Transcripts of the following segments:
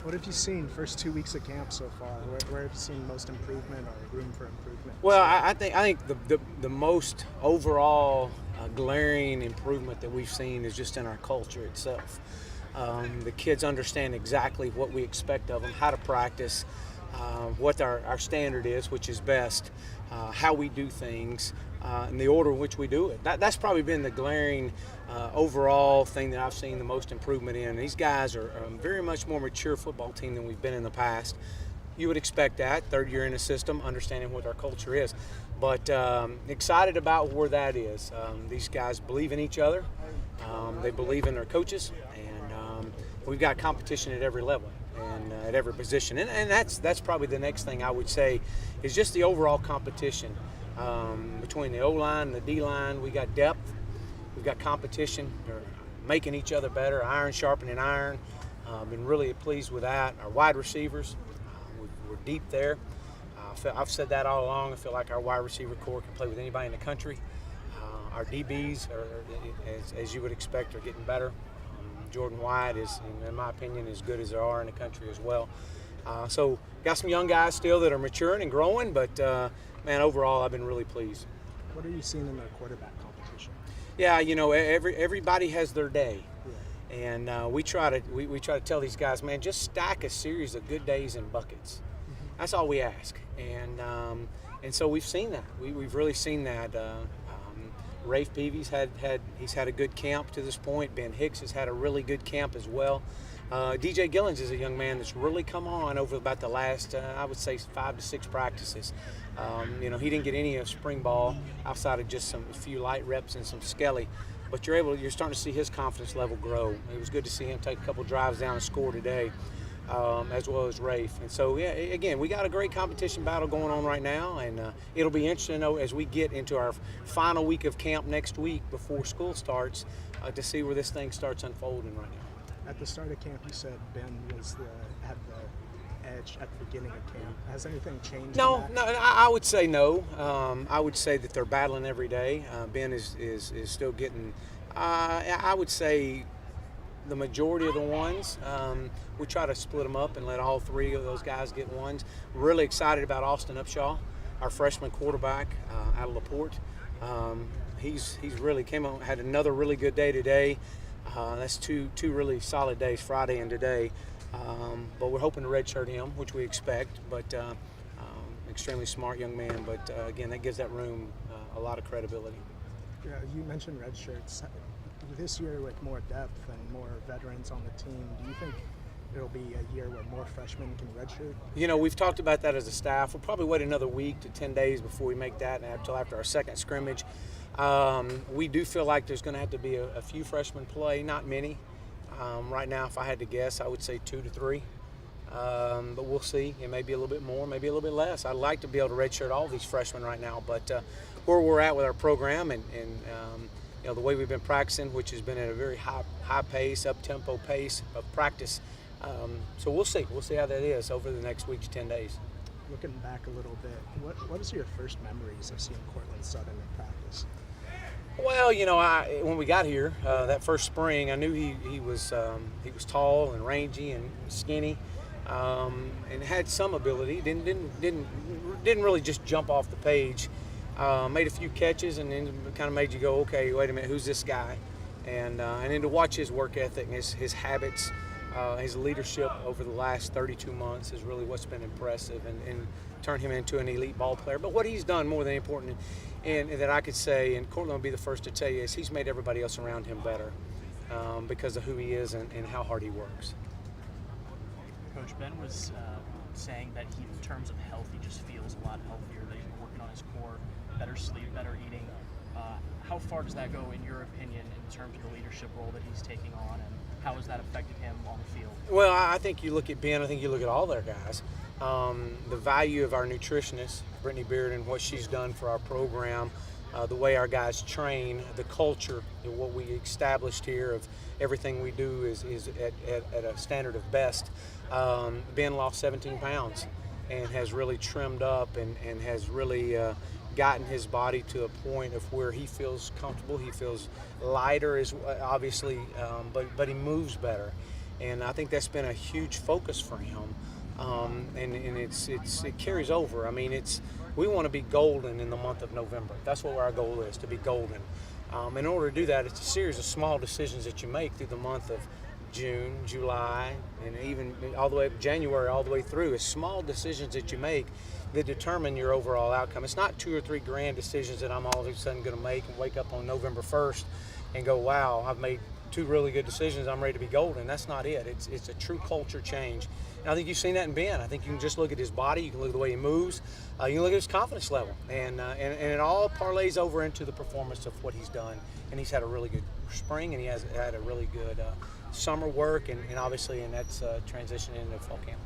What have you seen first 2 weeks of camp so far? Where have you seen most improvement or room for improvement? Well, I think the most overall glaring improvement that we've seen is just in our culture itself. The kids understand exactly what we expect of them, how to practice, what our standard is, which is best, how we do things, and the order in which we do it. That's probably been the glaring overall thing that I've seen the most improvement in. These guys are a very much more mature football team than we've been in the past. You would expect that, third year in the system, understanding what our culture is. But excited about where that is. These guys believe in each other. They believe in their coaches. And we've got competition at every level and at every position. And that's probably the next thing I would say is just the overall competition between the O-line and the D-line. We got depth. We've got competition. They're making each other better, iron sharpening iron. Been really pleased with that. Our wide receivers, we're deep there. I've said that all along. I feel like our wide receiver core can play with anybody in the country. Our DBs, as you would expect, are getting better. Jordan White is, in my opinion, as good as there are in the country as well. So got some young guys still that are maturing and growing, but man, overall, I've been really pleased. What are you seeing in the quarterback competition? Yeah, everybody has their day. Yeah. And we try to tell these guys, man, just stack a series of good days in buckets. Mm-hmm. That's all we ask, and so we've seen that. We've really seen that. Rafe Peavy's had a good camp to this point. Ben Hicks has had a really good camp as well. DJ Gillens is a young man that's really come on over about the last, I would say, 5 to 6 practices. He didn't get any of spring ball outside of just a few light reps and some skelly. But you're starting to see his confidence level grow. It was good to see him take a couple drives down and score today, as well as Rafe. And so, yeah, again, we got a great competition battle going on right now, and it'll be interesting to know as we get into our final week of camp next week before school starts to see where this thing starts unfolding right now. At the start of camp, you said Ben had the edge at the beginning of camp. Has anything changed? No, I would say no. I would say that they're battling every day. Ben is still getting, I would say, the majority of the ones. We try to split them up and let all 3 of those guys get ones. Really excited about Austin Upshaw, our freshman quarterback out of LaPorte. He's really came on, had another really good day today. That's two really solid days, Friday and today. But we're hoping to redshirt him, which we expect. But extremely smart young man. But again, that gives that room a lot of credibility. Yeah, you mentioned redshirts. This year, with more depth and more veterans on the team, do you think it'll be a year where more freshmen can redshirt? We've talked about that as a staff. We'll probably wait another week to 10 days before we make that until after our second scrimmage. We do feel like there's going to have to be a few freshmen play, not many. Right now, if I had to guess, I would say 2 to 3. But we'll see. It may be a little bit more, maybe a little bit less. I'd like to be able to redshirt all these freshmen right now, but where we're at with our program and the way we've been practicing, which has been at a very high pace, up-tempo pace of practice. So we'll see. We'll see how that is over the next week to 10 days. Looking back a little bit, what is your first memories of seeing Cortland Sutton in practice? Well, when we got here that first spring, I knew he was tall and rangy and skinny, and had some ability. Didn't really just jump off the page. Made a few catches and then kind of made you go, okay, wait a minute, who's this guy? And then to watch his work ethic and his habits, his leadership over the last 32 months is really what's been impressive and turned him into an elite ball player. But what he's done more than important, and that I could say, and Cortland will be the first to tell you, is he's made everybody else around him better because of who he is and how hard he works. Coach, Ben was saying that he, in terms of health, he just feels a lot healthier, that he's been working on his core, better sleep, better eating. How far does that go, in your opinion, in terms of the leadership role that he's taking on, and how has that affected him on the field? Well, I think you look at Ben, I think you look at all their guys. The value of our nutritionist, Brittany Beard, and what she's done for our program, the way our guys train, the culture, what we established here of everything we do is at a standard of best. Ben lost 17 pounds and has really trimmed up and has really gotten his body to a point of where he feels comfortable. He feels lighter, obviously, but he moves better. and I think that's been a huge focus for him. And it carries over. I mean, we want to be golden in the month of November. That's what our goal is, to be golden. In order to do that, it's a series of small decisions that you make through the month of June, July, and even all the way up January, all the way through. It's small decisions that you make that determine your overall outcome. It's not 2 or 3 grand decisions that I'm all of a sudden going to make and wake up on November 1st and go, wow, I've made 2 really good decisions, I'm ready to be golden. That's not it. It's a true culture change. And I think you've seen that in Ben. I think you can just look at his body, you can look at the way he moves, you can look at his confidence level, and it all parlays over into the performance of what he's done. And he's had a really good spring, and he has had a really good summer work, and obviously, and that's transitioning into fall camp.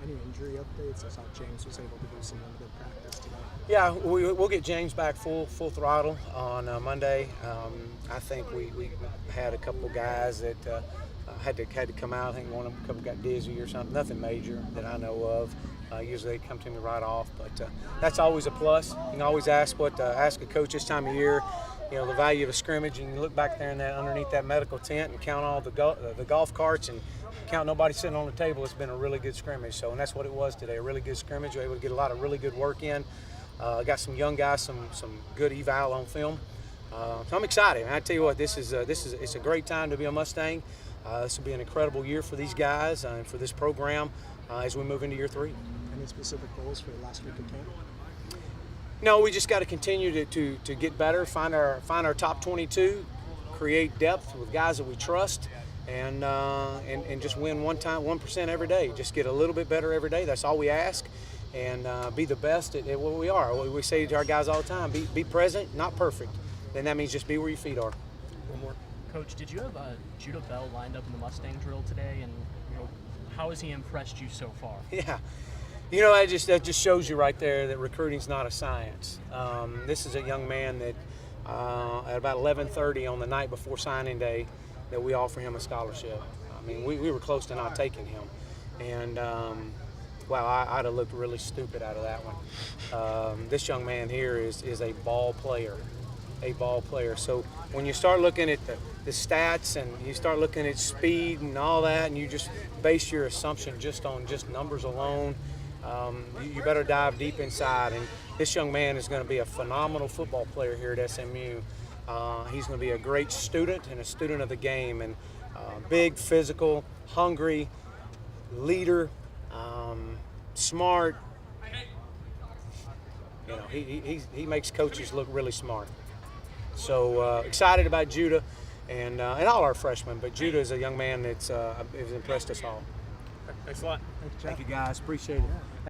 Any injury updates? I saw James was able to do some limited practice today. Yeah, we'll get James back full throttle on Monday. I think we had a couple guys that had to come out. I think one of them, a couple got dizzy or something. Nothing major that I know of. Usually they come to me right off, but that's always a plus. You can always ask a coach this time of year. You know, the value of a scrimmage, and you look back there in that underneath that medical tent and count all the golf carts and count nobody sitting on the table. It's been a really good scrimmage. So, and that's what it was today, a really good scrimmage. We were able to get a lot of really good work in. Got some young guys, some good eval on film. So I'm excited. And I tell you what, it's a great time to be a Mustang. This will be an incredible year for these guys and for this program as we move into year 3. Any specific goals for the last week of camp? No, we just got to continue to get better, find our top 22, create depth with guys that we trust, and just win 1% every day. Just get a little bit better every day. That's all we ask, and be the best at what we are. We say to our guys all the time: be present, not perfect. Then that means just be where your feet are. One more, Coach. Did you have Judah Bell lined up in the Mustang drill today, and how has he impressed you so far? Yeah. You know, that just shows you right there that recruiting's not a science. This is a young man that at about 11:30 on the night before signing day that we offer him a scholarship. I mean, we were close to not taking him. And, wow, I'd have looked really stupid out of that one. This young man here is a ball player. So when you start looking at the stats and you start looking at speed and all that, and you just base your assumption just on numbers alone, you better dive deep inside. And this young man is going to be a phenomenal football player here at SMU. He's going to be a great student and a student of the game, and big, physical, hungry, leader, smart. You know, he makes coaches look really smart. So excited about Judah and all our freshmen, but Judah is a young man that's has impressed us all. Thanks a lot. Thank you, guys. Appreciate it.